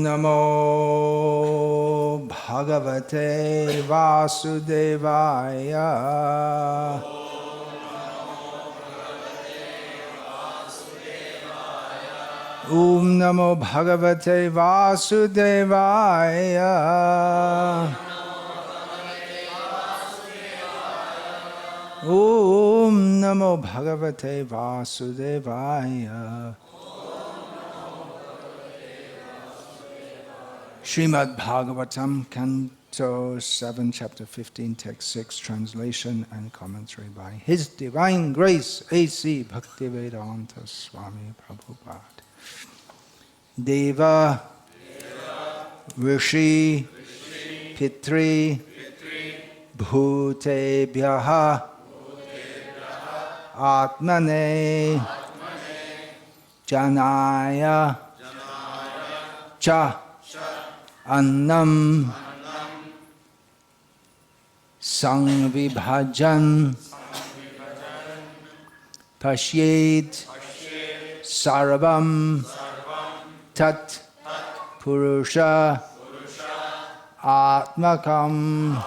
Namo Bhagavate Vasudevaya. Om Namo Bhagavate Vasudevaya. Om Namo Bhagavate Vasudevaya. Srimad Bhagavatam, Canto 7, Chapter 15, Text 6, translation and commentary by His Divine Grace, A.C. Bhaktivedanta Swami Prabhupada. Deva, Rishi, Pitri, Bhutebhyaha, Atmane, Janaya, Cha, Annam, Sangvibhajan, Pashyed, Sarvam, Tat, Purusha, Atmakam.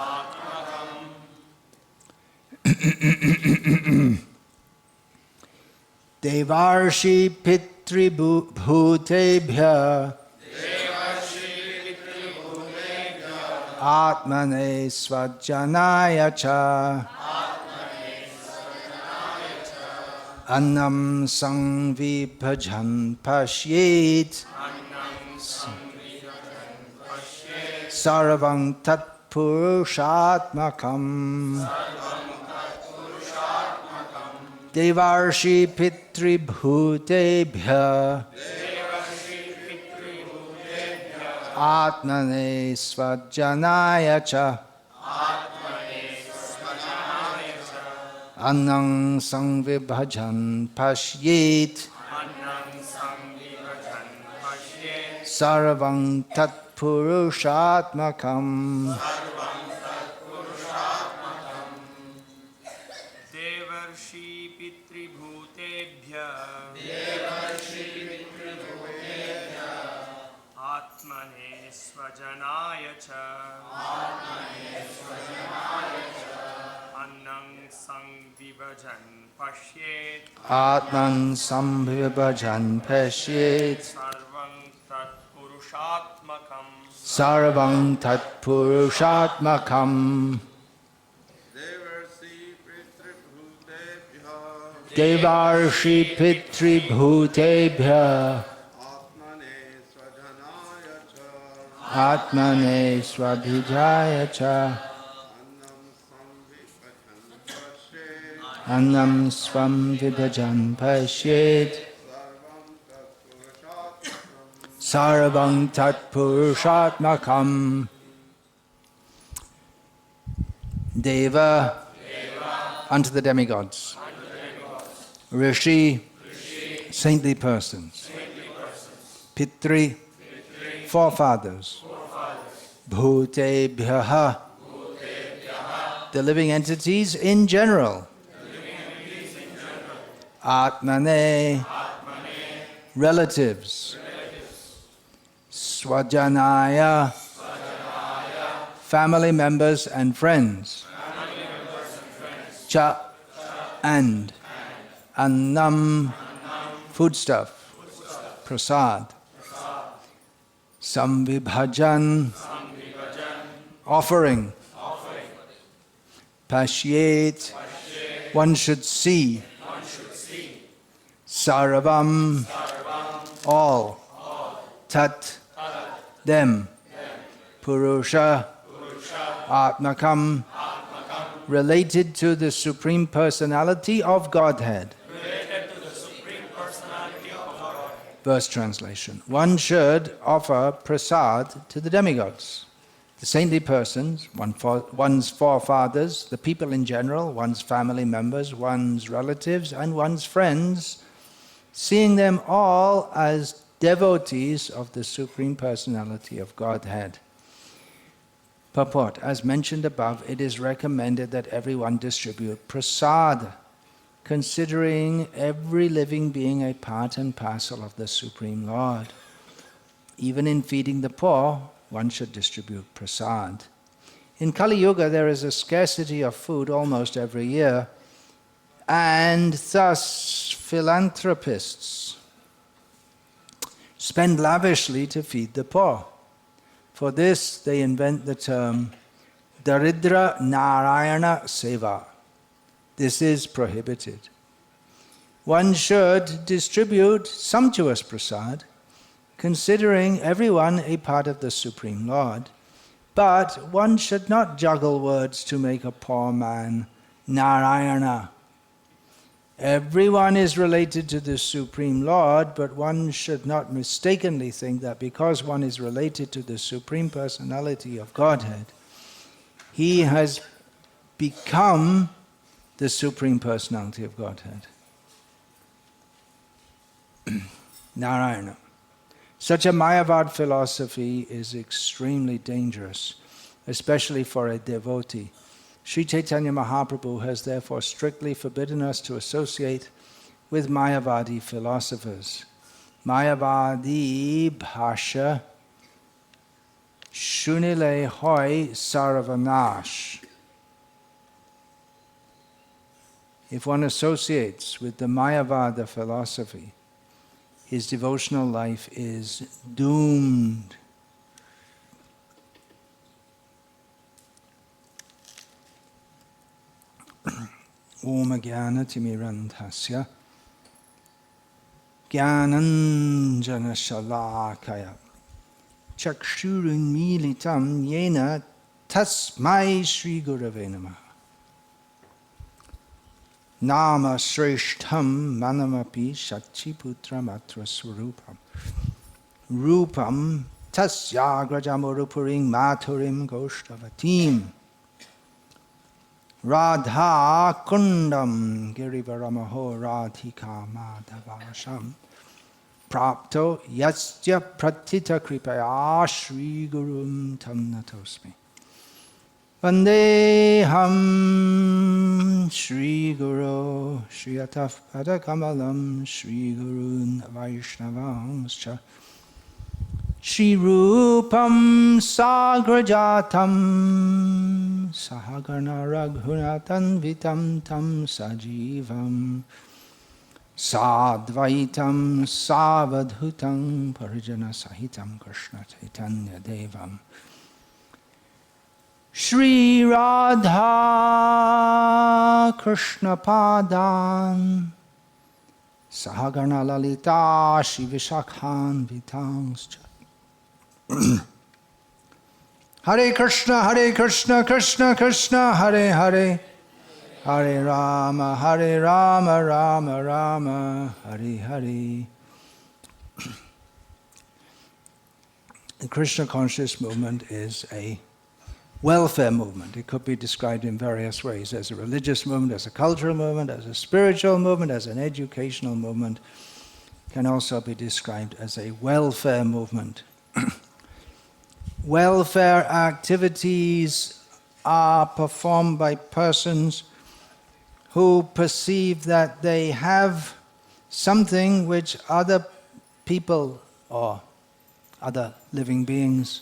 Devarshi Pitri Bhutebhya Atmane Svajanaya Cha Annam Sangvibhajan Pashyet Sarvang Tat Purushatmakam. Devarshi Pitri Bhutebhya Atmane Svajanaya Cha Annang Sangvibhajan Pashyet Sarvang Tat Purushatmakam. Atman Sambhibhajan Pashyet Sarvang Tat Purushatmakam. Devarshi Pitri Bhutebhya Atmane Swabhijaya Cha Annam Swam Vibhajan Pashyet Sarvang Tat Purushatmakam. Deva, unto the demigods. Rishi, saintly persons. Pitri, forefathers. Bhutebhyaha, the living entities in general. Atmane, relatives. Swajanaya, family members and friends. Cha, and. Annam, foodstuff. Prasad. Samvibhajan, offering. Pashyet, one should see. Sarvam, all. Tat, them. Purusha, Atmakam, related to the Supreme Personality of Godhead. Verse translation. One should offer prasad to the demigods, the saintly persons, one's forefathers, the people in general, one's family members, one's relatives, and one's friends, seeing them all as devotees of the Supreme Personality of Godhead. Purport. As mentioned above, it is recommended that everyone distribute prasad, considering every living being a part and parcel of the Supreme Lord. even in feeding the poor, one should distribute prasad. In Kali Yuga, there is a scarcity of food almost every year, and thus philanthropists spend lavishly to feed the poor. For this, they invent the term Daridra Narayana Seva. This is prohibited. One should distribute sumptuous prasad, considering everyone a part of the Supreme Lord, but one should not juggle words to make a poor man Narayana. Everyone is related to the Supreme Lord, but one should not mistakenly think that because one is related to the Supreme Personality of Godhead, he has become the Supreme Personality of Godhead. Narayana. Such a Mayavad philosophy is extremely dangerous, especially for a devotee. Sri Chaitanya Mahaprabhu has therefore strictly forbidden us to associate with Mayavadi philosophers. Mayavadi bhasha shunile hoy sarvanash. If one associates with the Mayavada philosophy, his devotional life is doomed. Om Jnana Timirantasya Jnananjana Shalakaya Chakshurun Militam Yena Tasmai Shri Gurave Namaha. Nama Shreshtham Manamapi Shachiputra Matra Swarupam Rupam Tasyagrajamurupuring Maturim Goshtavatim Radha Kundam Girivaramaho Radhika Madhavasham Prapto Yasya Pratita Kripaya Shri Gurum Tam Natosmi Vandeham Shri Guru Shri Ataf Padakamalam Shri Gurun Vaishnavanscha Shri Rupam Sagrajatam Sahagana Raghunatan Vitam Tam Sajivam Sadvaitam Savadhutam Parijana Sahitam Krishna Chaitanya Devam Shri Radha Krishna Padan Sahagana Lalita Shri Vishakhan Vitangscha Hare Krishna, Krishna Krishna, Hare Hare, Hare Rama, Rama Rama, Hare Hare. The Krishna conscious movement is a welfare movement. It could be described in various ways, as a religious movement, as a cultural movement, as a spiritual movement, as an educational movement. It can also be described as a welfare movement. Welfare activities are performed by persons who perceive that they have something which other people or other living beings,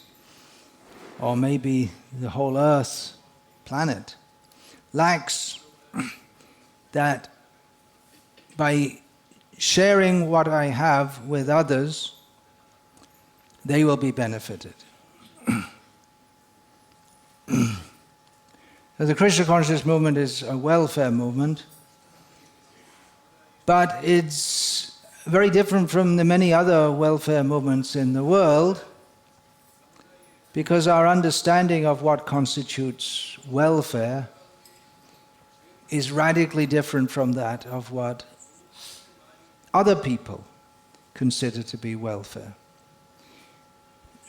or maybe the whole earth, planet, lacks, that by sharing what I have with others, they will be benefited. So the Krishna conscious movement is a welfare movement, but it's very different from the many other welfare movements in the world, because our understanding of what constitutes welfare is radically different from that of what other people consider to be welfare.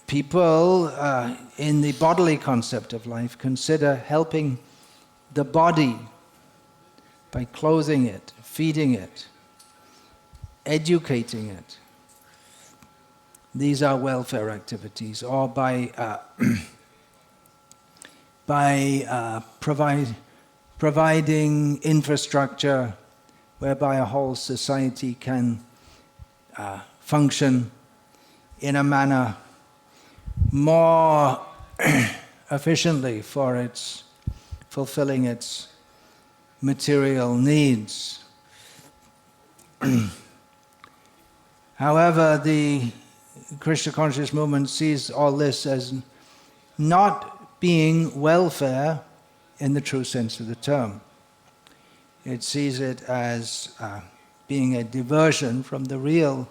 People in the bodily concept of life consider helping the body by clothing it, feeding it, educating it. These are welfare activities, or by providing infrastructure whereby a whole society can function in a manner more efficiently for its fulfilling its material needs. However, the Krishna conscious movement sees all this as not being welfare in the true sense of the term. It sees it as being a diversion from the real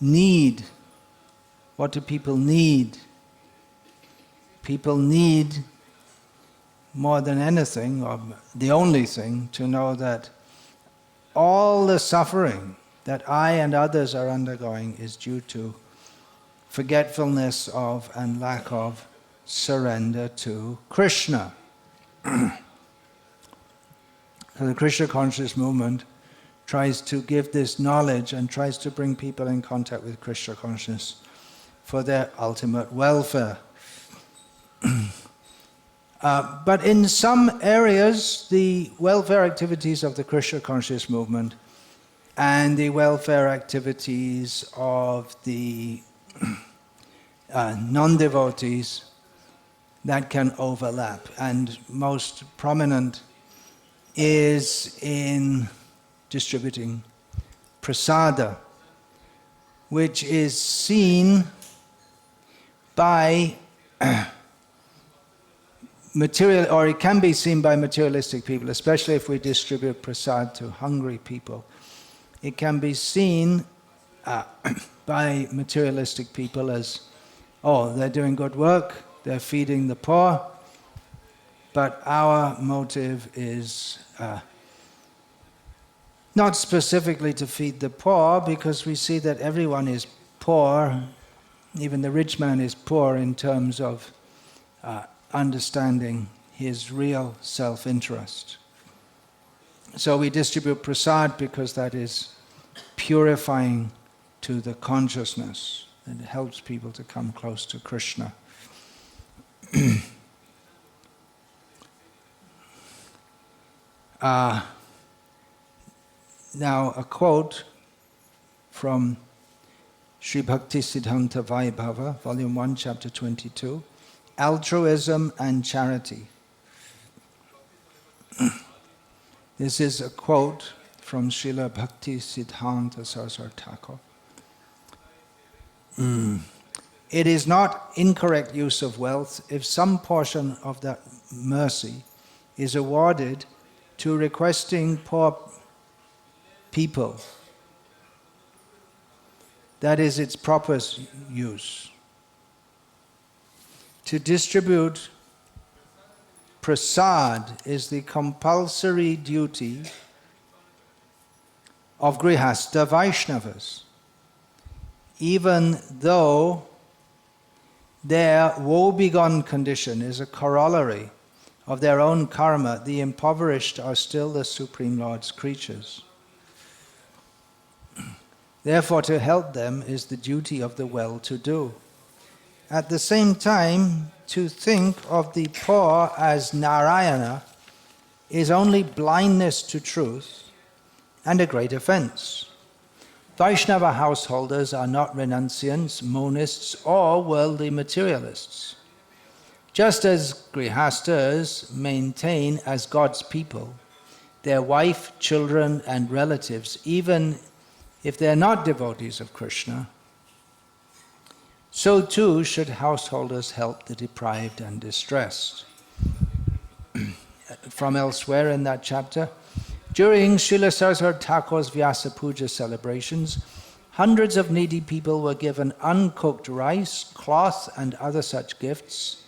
need. What do people need? People need more than anything, or the only thing, to know that all the suffering that I and others are undergoing is due to forgetfulness of and lack of surrender to Krishna. So the Krishna conscious movement tries to give this knowledge and tries to bring people in contact with Krishna consciousness for their ultimate welfare. But in some areas, the welfare activities of the Krishna conscious movement and the welfare activities of the non-devotees, that can overlap. And most prominent is in distributing prasada, which is seen by material, or it can be seen by materialistic people, especially if we distribute prasad to hungry people. It can be seen by materialistic people as, oh, they're doing good work, they're feeding the poor, but our motive is not specifically to feed the poor, because we see that everyone is poor, even the rich man is poor in terms of understanding his real self-interest. So we distribute prasad because that is purifying to the consciousness, and it helps people to come close to Krishna. Now a quote from Sri Bhakti Siddhanta Vaibhava, Volume 1, Chapter 22, Altruism and Charity. This is a quote from Srila Bhakti Siddhanta Saraswati Thakur. It is not incorrect use of wealth if some portion of that mercy is awarded to requesting poor people. That is its proper use. To distribute prasad is the compulsory duty of Grihastha Vaishnavas, even though their woebegone condition is a corollary of their own karma. The impoverished are still the Supreme Lord's creatures. Therefore, to help them is the duty of the well-to-do. At the same time, to think of the poor as Narayana is only blindness to truth and a great offense. Vaishnava householders are not renunciants, monists, or worldly materialists. Just as grihastas maintain as God's people their wife, children, and relatives, even if they are not devotees of Krishna, so too should householders help the deprived and distressed. From elsewhere in that chapter, during Srila Saraswati Thakur's Vyasa Puja celebrations, hundreds of needy people were given uncooked rice, cloth, and other such gifts,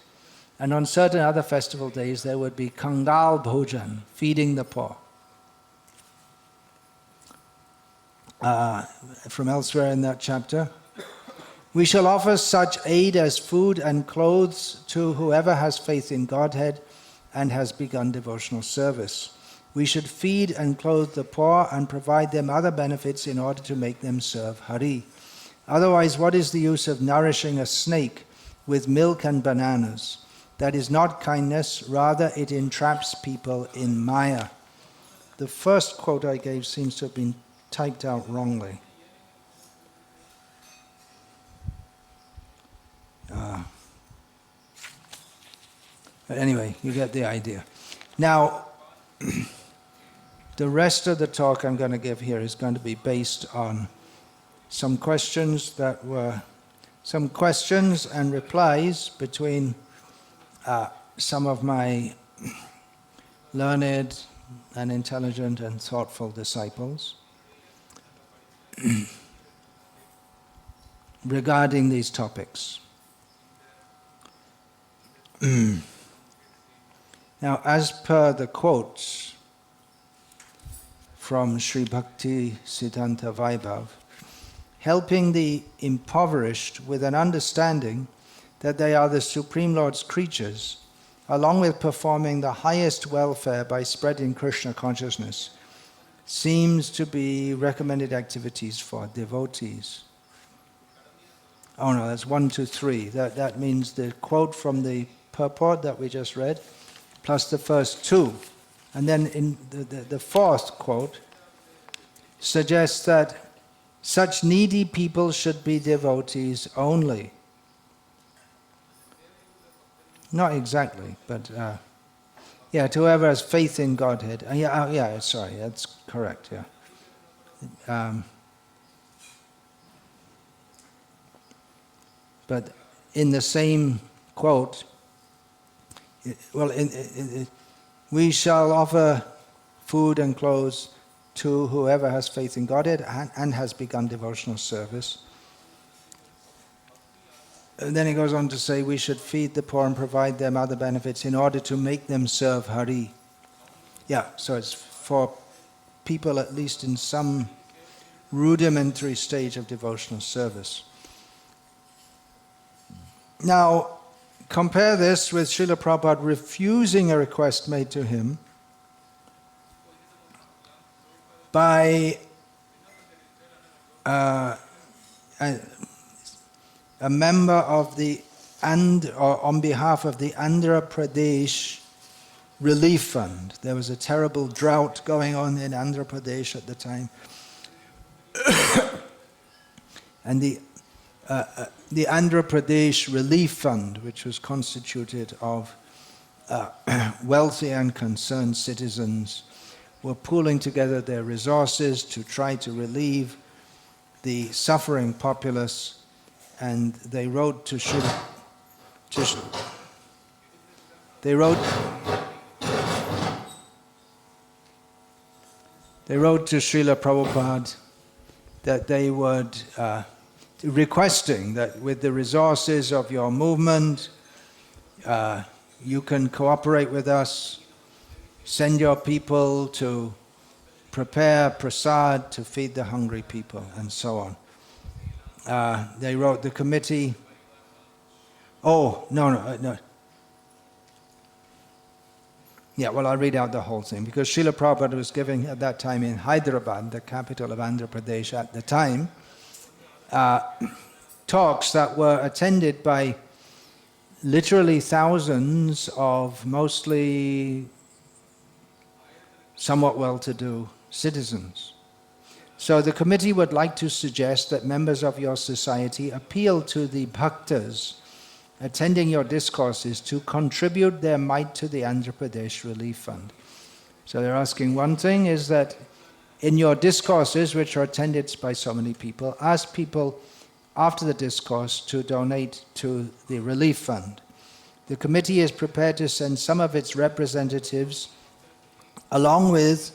and on certain other festival days there would be Kangal Bhojan, feeding the poor. From elsewhere in that chapter, we shall offer such aid as food and clothes to whoever has faith in Godhead and has begun devotional service. We should feed and clothe the poor and provide them other benefits in order to make them serve Hari. Otherwise, what is the use of nourishing a snake with milk and bananas? That is not kindness, rather it entraps people in Maya. The first quote I gave seems to have been typed out wrongly. But anyway, you get the idea. Now, the rest of the talk I'm going to give here is going to be based on some questions and replies between some of my learned and intelligent and thoughtful disciples regarding these topics. Now, as per the quotes from Sri Bhakti Siddhanta Vaibhav, helping the impoverished with an understanding that they are the Supreme Lord's creatures, along with performing the highest welfare by spreading Krishna consciousness, seems to be recommended activities for devotees. Oh no, that's 1 to 3. That means the quote from the purport that we just read, plus the first 2. And then in the fourth quote suggests that such needy people should be devotees only. Not exactly, but to whoever has faith in Godhead. Sorry, that's correct, yeah. But in the same quote, we shall offer food and clothes to whoever has faith in Godhead and has begun devotional service. And then he goes on to say we should feed the poor and provide them other benefits in order to make them serve Hari. Yeah, so it's for people at least in some rudimentary stage of devotional service. Now, compare this with Srila Prabhupada refusing a request made to him by a member of the on behalf of the Andhra Pradesh Relief Fund. There was a terrible drought going on in Andhra Pradesh at the time. And the Andhra Pradesh Relief Fund, which was constituted of wealthy and concerned citizens, were pooling together their resources to try to relieve the suffering populace, and they wrote to Srila Prabhupada that they would requesting that with the resources of your movement, you can cooperate with us, send your people to prepare prasad to feed the hungry people, and so on. They wrote the committee. Oh, no. Yeah, well, I'll read out the whole thing, because Srila Prabhupada was giving at that time in Hyderabad, the capital of Andhra Pradesh at the time, talks that were attended by literally thousands of mostly somewhat well-to-do citizens. So the committee would like to suggest that members of your society appeal to the bhaktas attending your discourses to contribute their mite to the Andhra Pradesh Relief Fund. So they're asking, one thing is that in your discourses, which are attended by so many people, ask people after the discourse to donate to the relief fund. The committee is prepared to send some of its representatives along with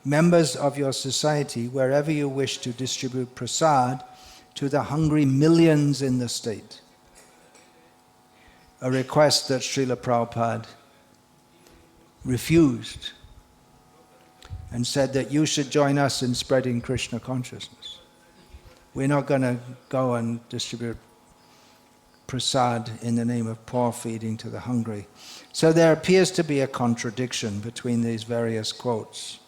members of your society wherever you wish to distribute prasad to the hungry millions in the state. A request that Srila Prabhupada refused and said that you should join us in spreading Krishna consciousness. We're not going to go and distribute prasad in the name of poor feeding to the hungry. So there appears to be a contradiction between these various quotes.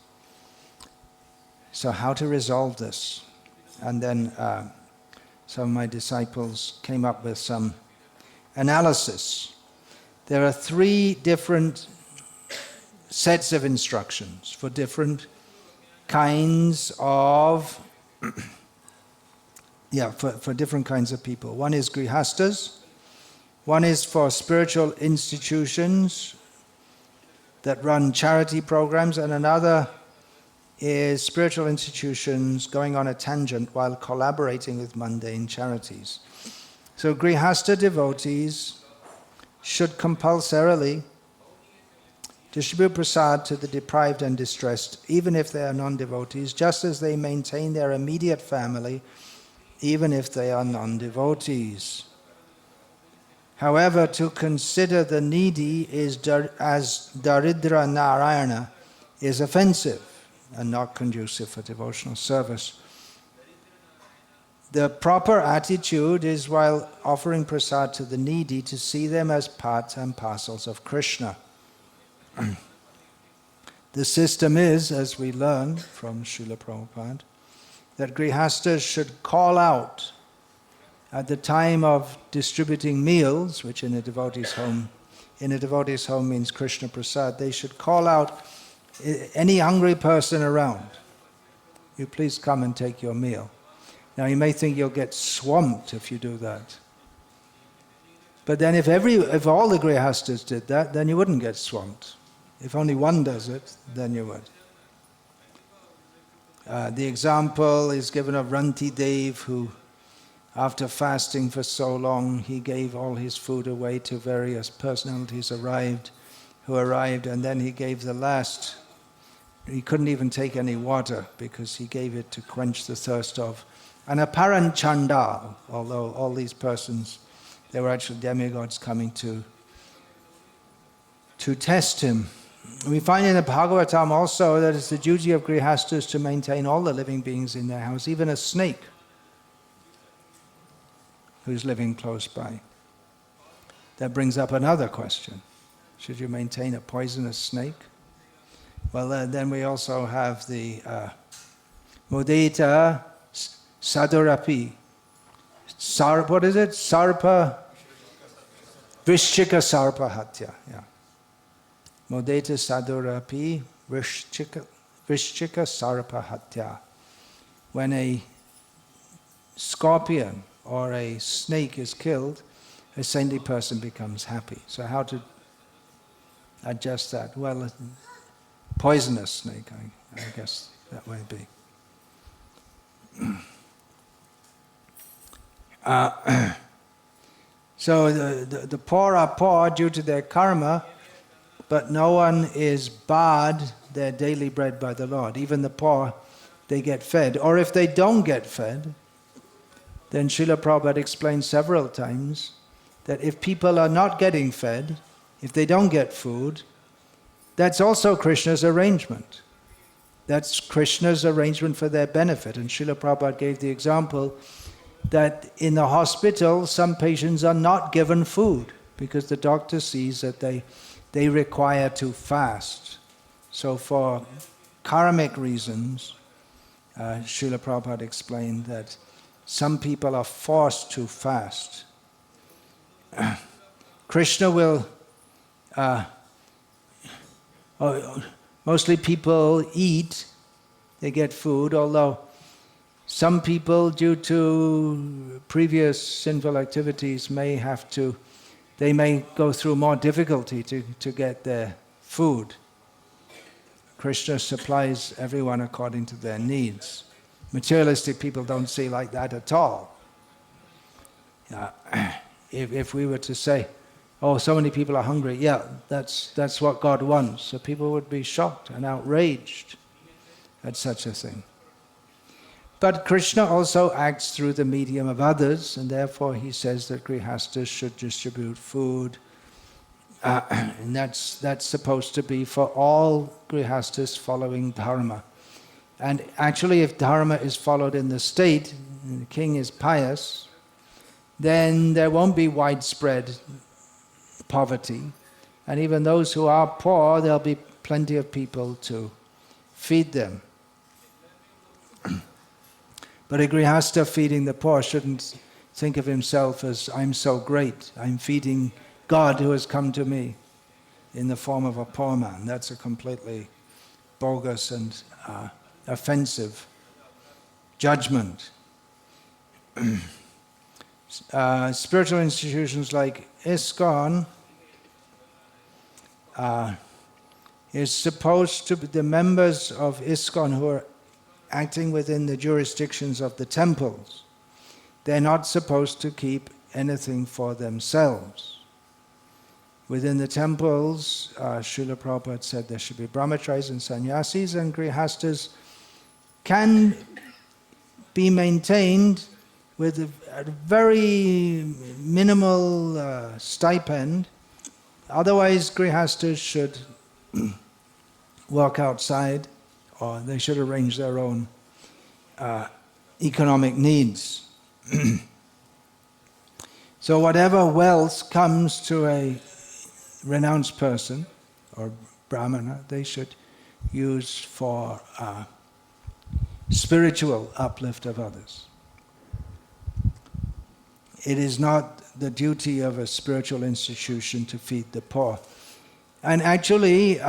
So how to resolve this? And then some of my disciples came up with some analysis. There are 3 different sets of instructions for different kinds of for different kinds of people. One is grihastas, One is for spiritual institutions that run charity programs, and another is spiritual institutions going on a tangent while collaborating with mundane charities. So Grihastha devotees should compulsorily distribute prasad to the deprived and distressed, even if they are non-devotees, just as they maintain their immediate family, even if they are non-devotees. However, to consider the needy as Daridra Narayana is offensive and not conducive for devotional service. The proper attitude is, while offering prasad to the needy, to see them as parts and parcels of Krishna. The system is, as we learn from Srila Prabhupada, that Grihasthas should call out at the time of distributing meals, which in a devotee's home means Krishna Prasad, they should call out any hungry person around. You please come and take your meal. Now you may think you'll get swamped if you do that. But then if all the Grihasthas did that, then you wouldn't get swamped. If only one does it, then you would. The example is given of Ranti Dev, who after fasting for so long, he gave all his food away to various personalities who arrived, and then he gave the last. He couldn't even take any water because he gave it to quench the thirst of an apparent chandal, although all these persons, they were actually demigods coming to test him. We find in the Bhagavatam also that it's the duty of Grihasthas to maintain all the living beings in their house, even a snake who's living close by. That brings up another question. Should you maintain a poisonous snake? Well, then we also have the Mudita Sadurapi. What is it? Sarpa? Vrishchika Sarpa Hatya. Yeah. Mudita Sadurapi Vrishchika Sarpa Hatya. When a scorpion or a snake is killed, a saintly person becomes happy. So how to adjust that? Well, a poisonous snake, I guess that may be. So the poor are poor due to their karma, but no one is barred their daily bread by the Lord. Even the poor, they get fed. Or if they don't get fed, then Srila Prabhupada explained several times that if people are not getting fed, if they don't get food, that's also Krishna's arrangement. That's Krishna's arrangement for their benefit. And Srila Prabhupada gave the example that in the hospital, some patients are not given food because the doctor sees that they require to fast. So for karmic reasons, Srila Prabhupada explained that some people are forced to fast. Krishna will, mostly people eat, they get food, although some people, due to previous sinful activities, may go through more difficulty to get their food. Krishna supplies everyone according to their needs. Materialistic people don't see like that at all. If we were to say, oh, so many people are hungry, yeah, that's what God wants. So people would be shocked and outraged at such a thing. But Krishna also acts through the medium of others, and therefore he says that Grihasthas should distribute food. And that's supposed to be for all Grihasthas following Dharma. And actually, if Dharma is followed in the state, and the king is pious, then there won't be widespread poverty. And even those who are poor, there'll be plenty of people to feed them. But a Grihastha feeding the poor shouldn't think of himself as, I'm so great, I'm feeding God who has come to me in the form of a poor man. That's a completely bogus and offensive judgment. Spiritual institutions like ISKCON is supposed to be, the members of ISKCON who are acting within the jurisdictions of the temples, they're not supposed to keep anything for themselves. Within the temples, Srila Prabhupada said there should be brahmacharis and sannyasis, and grihastas can be maintained with a very minimal stipend. Otherwise, grihastas should work outside, or they should arrange their own economic needs. So whatever wealth comes to a renounced person or brahmana, they should use for spiritual uplift of others. It is not the duty of a spiritual institution to feed the poor. And actually,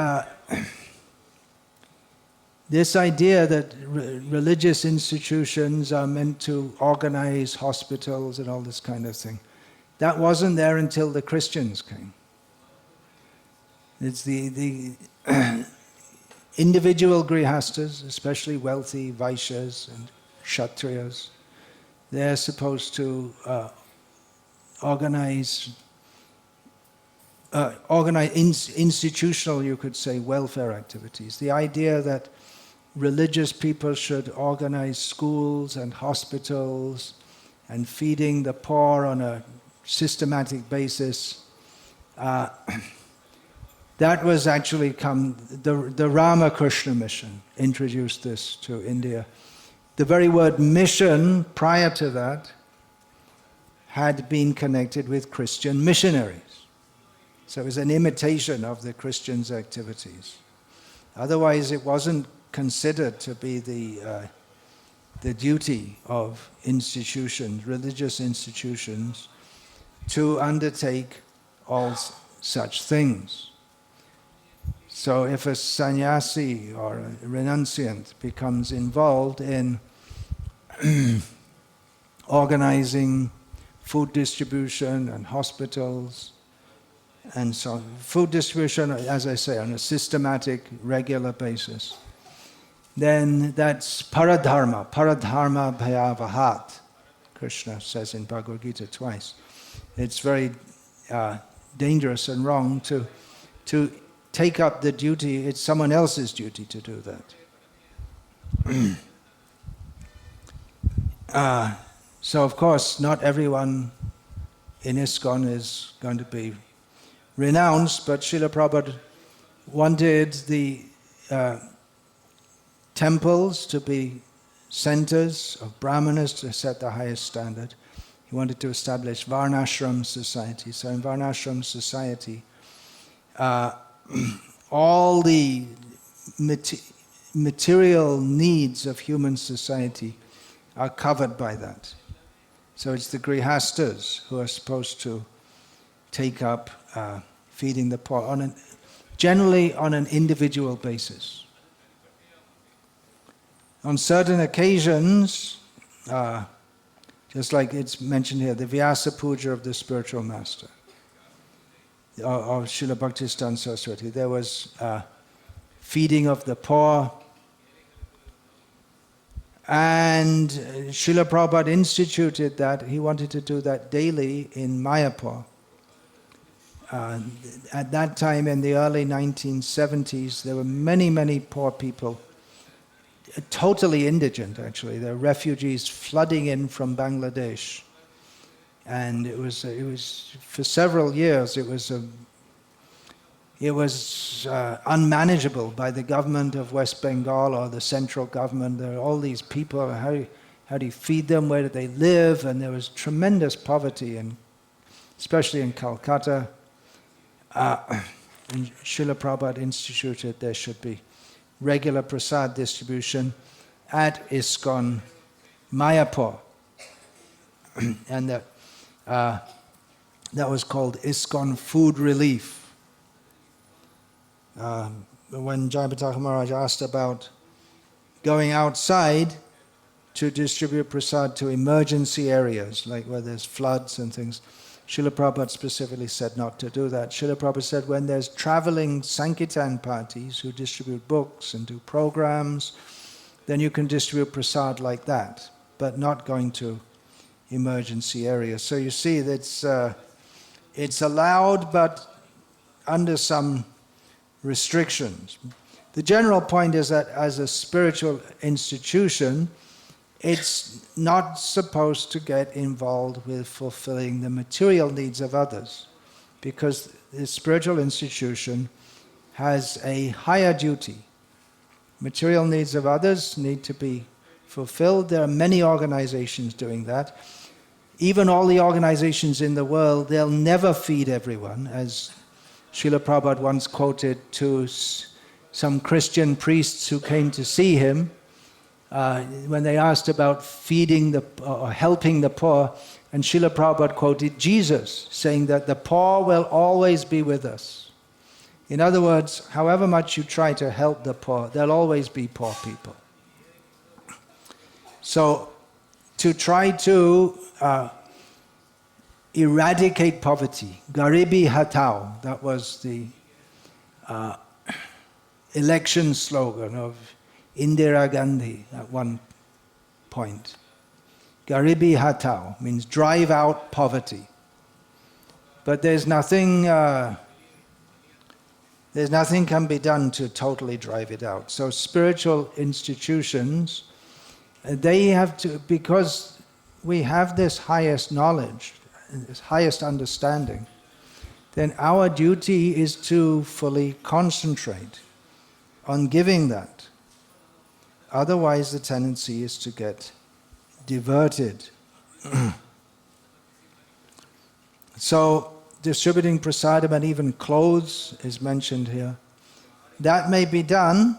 this idea that religious institutions are meant to organize hospitals and all this kind of thing, that wasn't there until the Christians came. It's the individual grihastas, especially wealthy vaishyas and kshatriyas, they're supposed to organize institutional, you could say, welfare activities. The idea that religious people should organize schools and hospitals and feeding the poor on a systematic basis, that was actually the Ramakrishna mission introduced this to India. The very word mission prior to that had been connected with Christian missionaries. So it was an imitation of the Christians' activities. Otherwise, it wasn't considered to be the duty of institutions, religious institutions, to undertake all such things. So if a sannyasi or a renunciant becomes involved in organizing food distribution and hospitals, and so on, food distribution, as I say, on a systematic, regular basis, then that's paradharma bhayavahat, Krishna says in Bhagavad Gita twice. It's very dangerous and wrong to take up the duty. It's someone else's duty to do that. So of course, not everyone in ISKCON is going to be renounced, but Srila Prabhupada wanted the temples to be centers of brahmanas to set the highest standard. He wanted to establish Varnashram society. So in Varnashram society, all the material needs of human society are covered by that. So it's the grihastas who are supposed to take up feeding the poor, generally on an individual basis. On certain occasions, just like it's mentioned here, the Vyasa Puja of the spiritual master, of Srila Bhaktisiddhanta Saraswati, there was feeding of the poor, and Srila Prabhupada instituted that. He wanted to do that daily in Mayapur. At that time, in the early 1970s, there were many, many poor people, totally indigent actually. There were refugees flooding in from Bangladesh. And it was for several years, it was unmanageable by the government of West Bengal or the central government. There are all these people, how do you feed them, where do they live? And there was tremendous poverty, especially in Calcutta. And Srila Prabhupada instituted there should be regular prasad distribution at ISKCON Mayapur. And that was called ISKCON Food Relief. When Jayapataka Maharaj asked about going outside to distribute prasad to emergency areas, like where there's floods and things, Srila Prabhupada specifically said not to do that. Srila Prabhupada said when there's traveling Sankirtan parties who distribute books and do programs, then you can distribute prasad like that, but not going to emergency areas. So you see that it's allowed, but under some restrictions. The general point is that as a spiritual institution, it's not supposed to get involved with fulfilling the material needs of others, because the spiritual institution has a higher duty. Material needs of others need to be fulfilled. There are many organizations doing that. Even all the organizations in the world, they'll never feed everyone, as Srila Prabhupada once quoted to some Christian priests who came to see him, when they asked about feeding or helping the poor, and Srila Prabhupada quoted Jesus, saying that the poor will always be with us. In other words, however much you try to help the poor, there'll always be poor people. So, to try to eradicate poverty, Garibi Hatao, that was the election slogan of Indira Gandhi at one point. Garibi Hatao means drive out poverty. But there's nothing can be done to totally drive it out. So spiritual institutions, they have to, because we have this highest knowledge, this highest understanding, then our duty is to fully concentrate on giving that. Otherwise, the tendency is to get diverted. So, distributing prasadam and even clothes is mentioned here. That may be done,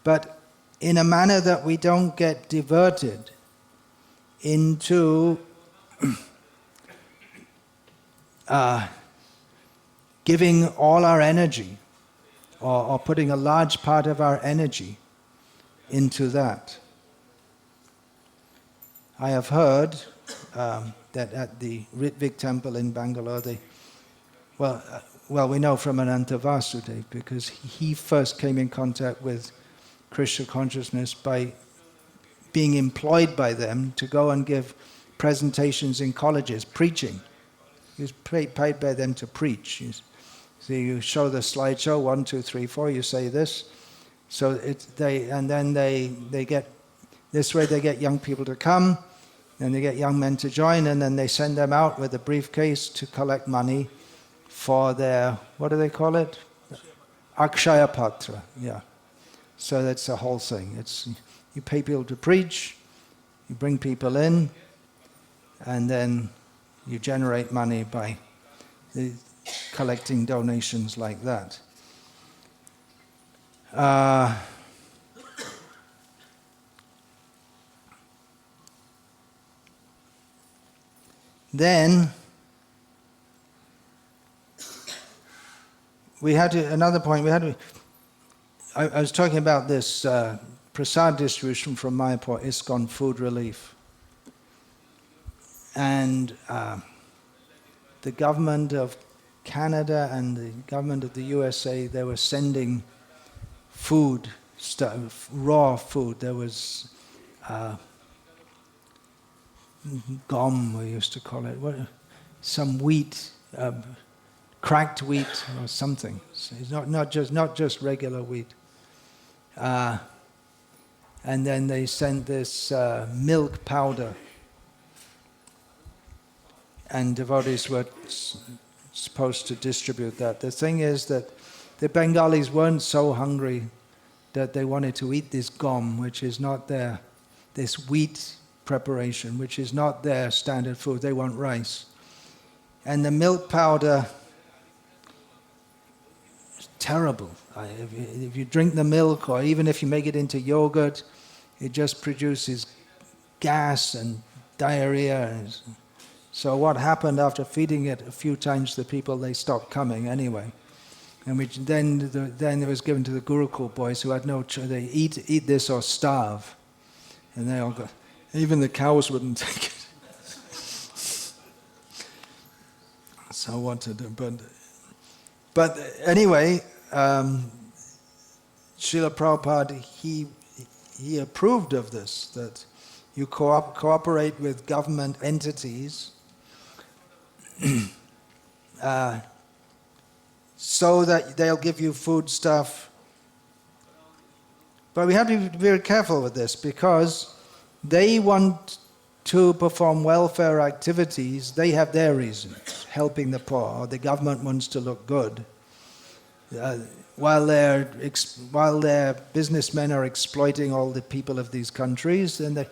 but in a manner that we don't get diverted into giving all our energy or putting a large part of our energy into that. I have heard that at the Ritvik temple in Bangalore, we know from Ananta Vasudeva, because he first came in contact with Krishna consciousness by being employed by them to go and give presentations in colleges, preaching. He was paid by them to preach. So you show the slideshow, 1, 2, 3, 4, you say this. So they get, this way they get young people to come, and they get young men to join, and then they send them out with a briefcase to collect money for their, what do they call it? Akshaya Patra, yeah. So that's the whole thing. It's, you pay people to preach, you bring people in, and then you generate money by collecting donations like that. Then we had to, another point, I was talking about this prasad distribution from Mayapur, ISKCON Food Relief. And the government of Canada and the government of the USA, they were sending food, raw food. There was gom, we used to call it, some wheat, cracked wheat or something. So it's not just regular wheat. And then they sent this milk powder, and devotees were supposed to distribute that. The thing is that the Bengalis weren't so hungry that they wanted to eat this gom, which is not this wheat preparation, which is not their standard food. They want rice. And the milk powder is terrible. If you drink the milk, or even if you make it into yogurt, it just produces gas and diarrhea. So what happened after feeding it a few times to the people, they stopped coming anyway. And then it was given to the Gurukul boys who had no choice. They eat this or starve. And they all got, even the cows wouldn't take it. So what to do? But anyway, Srila Prabhupada, he approved of this, that you cooperate with government entities so that they'll give you food stuff. But we have to be very careful with this, because they want to perform welfare activities. They have their reasons, helping the poor, or the government wants to look good. While their businessmen are exploiting all the people of these countries, and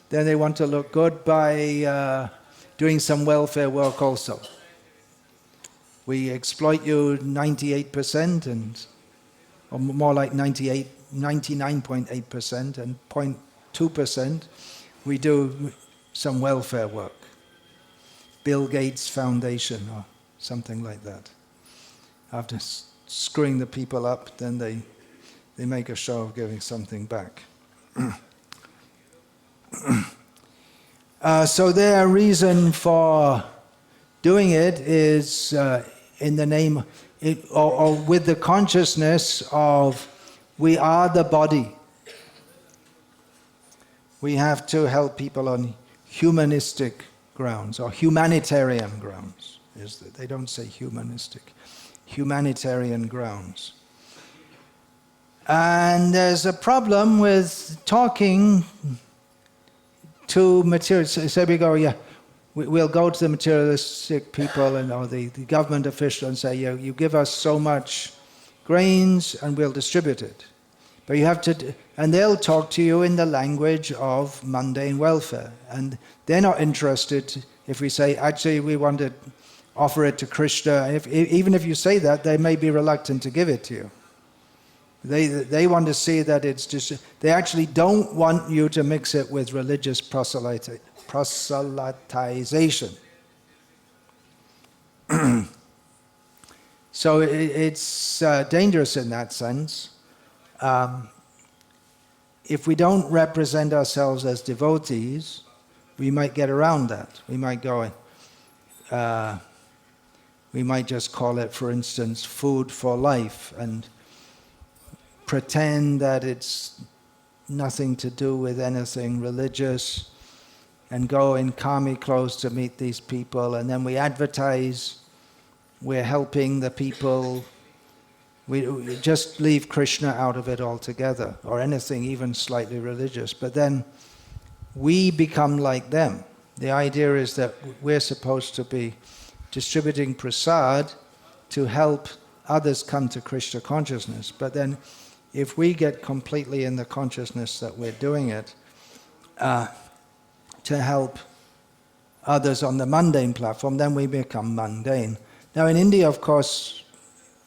then they want to look good by doing some welfare work also. We exploit you 98%, or more like 99.8%, and 0.2% we do some welfare work. Bill Gates Foundation or something like that. After screwing the people up, then they make a show of giving something back. So their reason for doing it is in the name, or with the consciousness of we are the body. We have to help people on humanistic grounds, or humanitarian grounds. They don't say humanistic. Humanitarian grounds. And there's a problem with talking to materialists. So we go, we'll go to the materialistic people or the government official and say, you give us so much grains and we'll distribute it. But you have to, and they'll talk to you in the language of mundane welfare. And they're not interested if we say, actually, we want to offer it to Krishna. Even if you say that, they may be reluctant to give it to you. They want to see that it's just, they actually don't want you to mix it with religious proselytization. So it's dangerous in that sense. If we don't represent ourselves as devotees, we might get around that. We might go, we might just call it, for instance, food for life, and pretend that it's nothing to do with anything religious, and go in kami clothes to meet these people, and then we advertise we're helping the people. We just leave Krishna out of it altogether, or anything even slightly religious. But then we become like them. The idea is that we're supposed to be distributing prasad to help others come to Krishna consciousness. But then if we get completely in the consciousness that we're doing it to help others on the mundane platform, then we become mundane. Now in India, of course,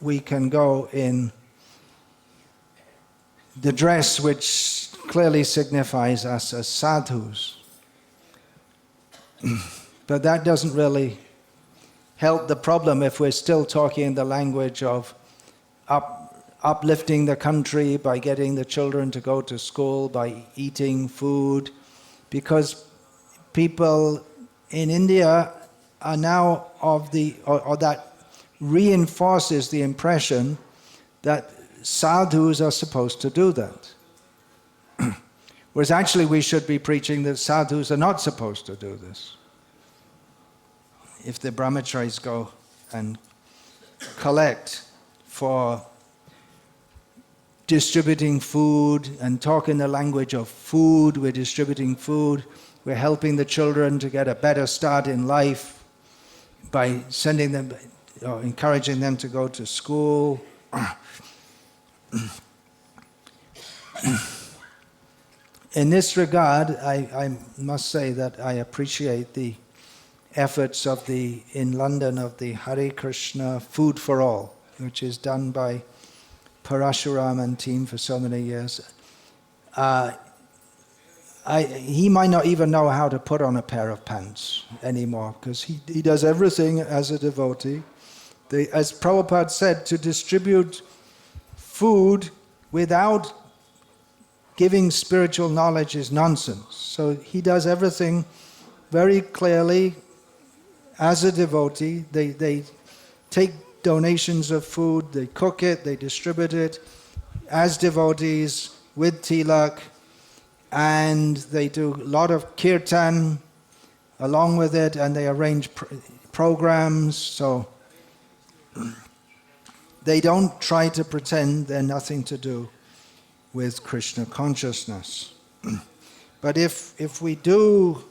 we can go in the dress which clearly signifies us as sadhus. But that doesn't really help the problem if we're still talking in the language of uplifting the country by getting the children to go to school, by eating food, because people in India are now of the, or that reinforces the impression that sadhus are supposed to do that. Whereas actually we should be preaching that sadhus are not supposed to do this. If the brahmacharis go and collect for distributing food and talk in the language of food, we're distributing food, we're helping the children to get a better start in life by sending them, or encouraging them to go to school. In this regard, I must say that I appreciate the efforts of in London of the Hare Krishna Food for All, which is done by Parashuram and team for so many years. He might not even know how to put on a pair of pants anymore, because he does everything as a devotee. As Prabhupada said, to distribute food without giving spiritual knowledge is nonsense. So he does everything very clearly as a devotee, they take donations of food, they cook it, they distribute it as devotees with tilak, and they do a lot of kirtan along with it, and they arrange programs, so they don't try to pretend they're nothing to do with Krishna consciousness. But if we do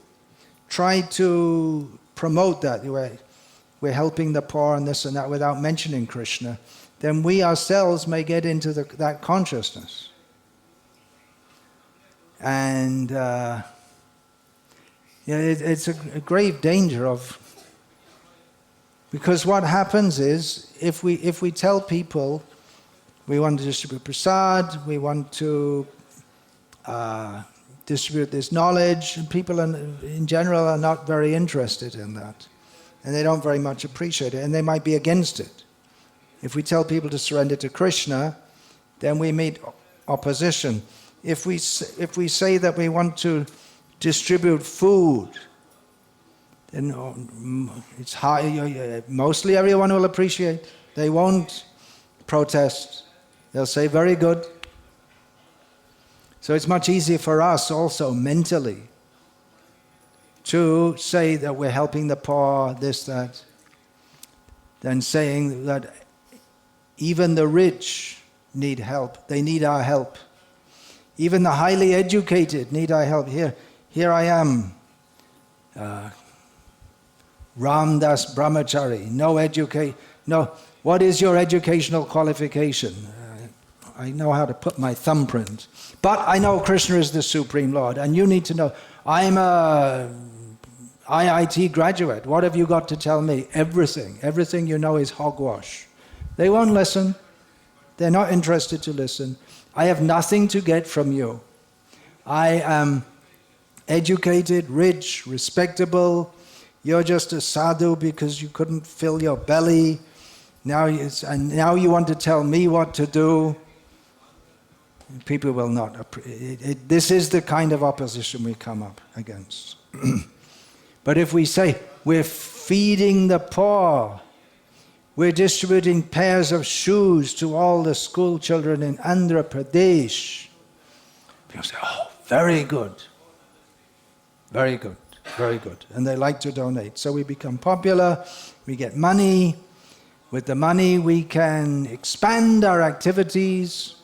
try to promote that, we're helping the poor and this and that without mentioning Krishna, then we ourselves may get into that consciousness. And it's a grave danger because what happens is, if we tell people we want to distribute prasad, we want to distribute this knowledge, and people in general are not very interested in that. And they don't very much appreciate it, and they might be against it. If we tell people to surrender to Krishna, then we meet opposition. If we say that we want to distribute food, then it's hard. Mostly everyone will appreciate. They won't protest. They'll say, very good. So it's much easier for us also mentally to say that we're helping the poor, this, that, than saying that even the rich need help. They need our help. Even the highly educated need our help. Here I am, Ramdas Brahmachari, no education. No, what is your educational qualification? I know how to put my thumbprint. But I know Krishna is the Supreme Lord, and you need to know. I'm a IIT graduate. What have you got to tell me? Everything. Everything you know is hogwash. They won't listen. They're not interested to listen. I have nothing to get from you. I am educated, rich, respectable. You're just a sadhu because you couldn't fill your belly. Now you want to tell me what to do. People will not. This is the kind of opposition we come up against. But if we say, we're feeding the poor, we're distributing pairs of shoes to all the school children in Andhra Pradesh, people say, oh, very good. Very good. Very good. And they like to donate. So we become popular, we get money. With the money we can expand our activities.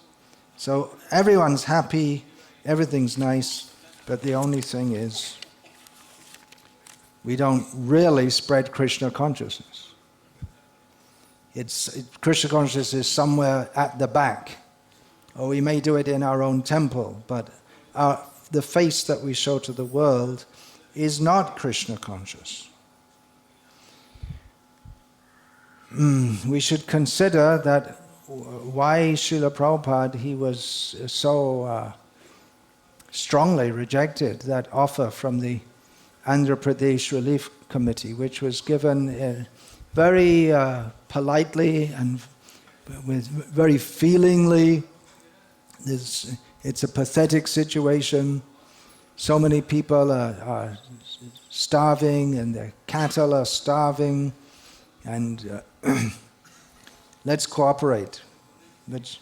So everyone's happy, everything's nice, but the only thing is we don't really spread Krishna consciousness. Krishna consciousness is somewhere at the back, or we may do it in our own temple, but the face that we show to the world is not Krishna conscious. We should consider that why Srila Prabhupada, he was so strongly rejected that offer from the Andhra Pradesh Relief Committee, which was given very politely and with very feelingly. It's a pathetic situation. So many people are starving, and their cattle are starving, and let's cooperate. But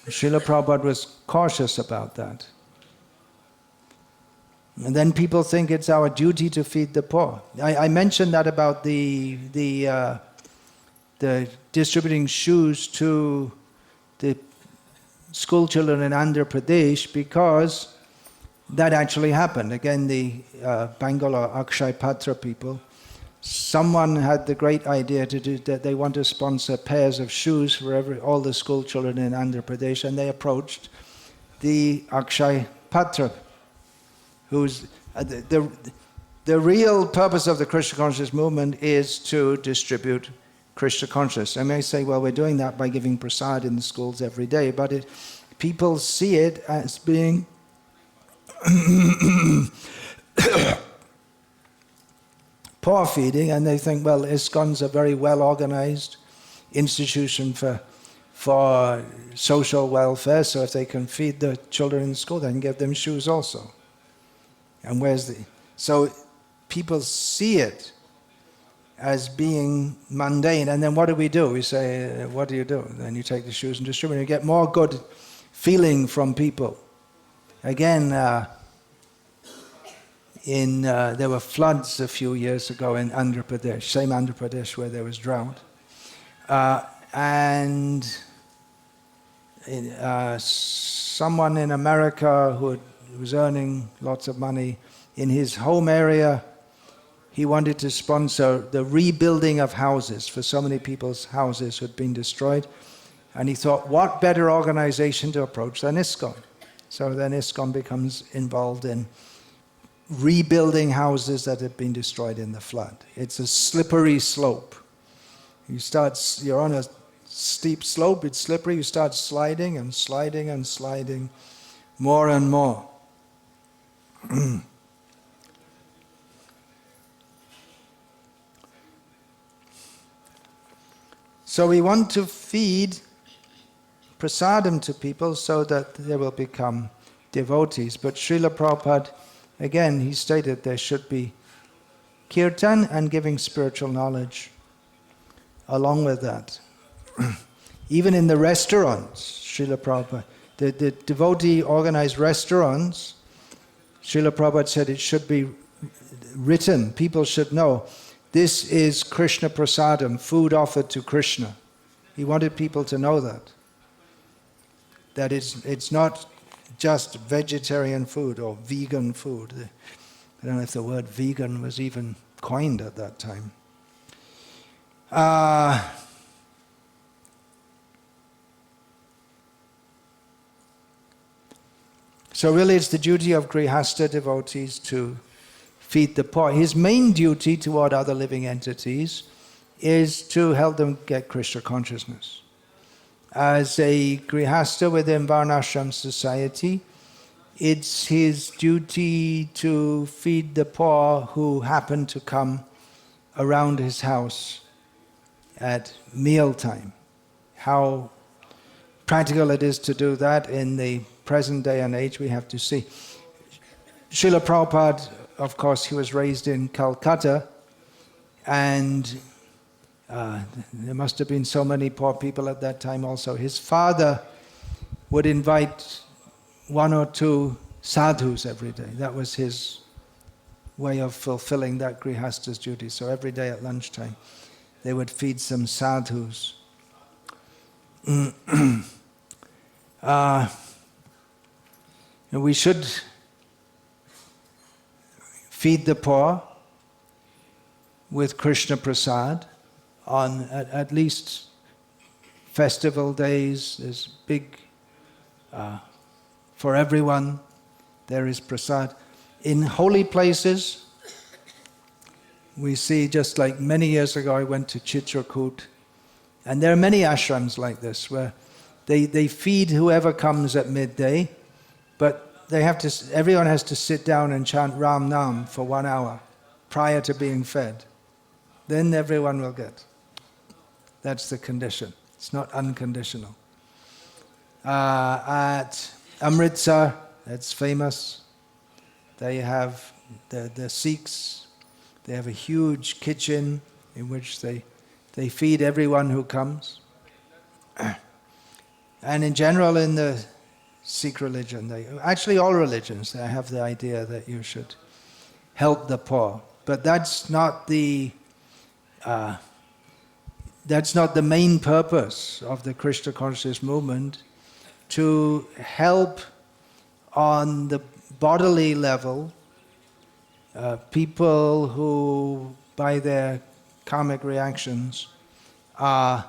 Srila Prabhupada was cautious about that. And then people think it's our duty to feed the poor. I mentioned that about the distributing shoes to the school children in Andhra Pradesh, because that actually happened. Again, the Bangalore Akshay Patra people, someone had the great idea to do that. They want to sponsor pairs of shoes for all the school children in Andhra Pradesh, and they approached the Akshay Patra, who's the real purpose of the Krishna consciousness movement is to distribute Krishna consciousness. I may say, well, we're doing that by giving prasad in the schools every day, but people see it as being poor feeding, and they think, well, ISKCON's a very well-organized institution for social welfare, so if they can feed the children in school, they can give them shoes also. And so people see it as being mundane, and then what do? We say, what do? Then you take the shoes and distribute. You get more good feeling from people. Again, there were floods a few years ago in Andhra Pradesh, same Andhra Pradesh where there was drought. And someone in America who was earning lots of money, in his home area, he wanted to sponsor the rebuilding of houses for so many people's houses who had been destroyed. And he thought, what better organization to approach than ISKCON? So then ISKCON becomes involved in rebuilding houses that had been destroyed in the flood. It's a slippery slope. You're on a steep slope, it's slippery, you start sliding and sliding and sliding more and more. So we want to feed prasadam to people so that they will become devotees. But Srila Prabhupada, again, he stated there should be kirtan and giving spiritual knowledge along with that. Even in the restaurants, Srila Prabhupada, the devotee organized restaurants, Srila Prabhupada said it should be written, people should know, this is Krishna prasadam, food offered to Krishna. He wanted people to know that. That it's not just vegetarian food or vegan food. I don't know if the word vegan was even coined at that time. So really it's the duty of Grihastha devotees to feed the poor. His main duty toward other living entities is to help them get Krishna consciousness. As a Grihastha within Varnashram society, it's his duty to feed the poor who happen to come around his house at mealtime. How practical it is to do that in the present day and age, we have to see. Srila Prabhupada, of course, he was raised in Calcutta, and there must have been so many poor people at that time also. His father would invite 1 or 2 sadhus every day. That was his way of fulfilling that Grihastha's duty. So every day at lunchtime, they would feed some sadhus. We should feed the poor with Krishna prasad on at least festival days. There's big, for everyone, there is prasad. In holy places, we see, just like many years ago, I went to Chitrakoot, and there are many ashrams like this where they feed whoever comes at midday, but everyone has to sit down and chant Ram Nam for 1 hour prior to being fed. Then everyone will get. That's the condition. It's not unconditional. At Amritsar, that's famous, they have the Sikhs, they have a huge kitchen in which they feed everyone who comes. And in general, in the Sikh religion, actually all religions, they have the idea that you should help the poor. But that's not the main purpose of the Krishna consciousness movement, to help on the bodily level people who, by their karmic reactions, are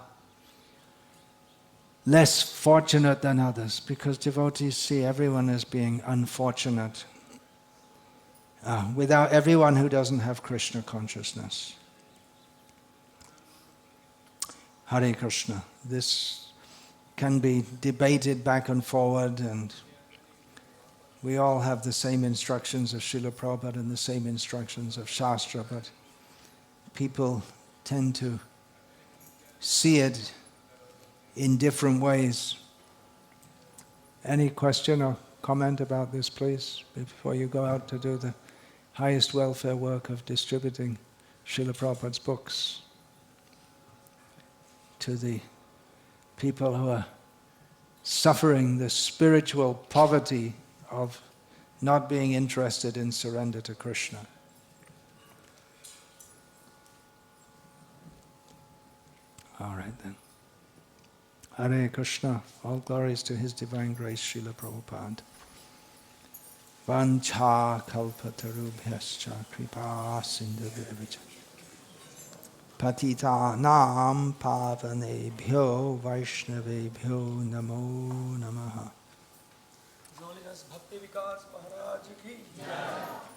less fortunate than others, because devotees see everyone as being unfortunate, without everyone who doesn't have Krishna consciousness. Hare Krishna. This can be debated back and forward, and we all have the same instructions of Srila Prabhupada and the same instructions of Shastra, but people tend to see it in different ways. Any question or comment about this, please, before you go out to do the highest welfare work of distributing Srila Prabhupada's books to the people who are suffering the spiritual poverty of not being interested in surrender to Krishna. All right then. Hare Krishna, all glories to His Divine Grace, Srila Prabhupada. Vancha kalpatarubhyascha kripa sindhuvibhaja. Patita nam pavanebhyo vaishnavebhyo namo namaha. His Holiness Bhakti Vikasa Maharaj ki.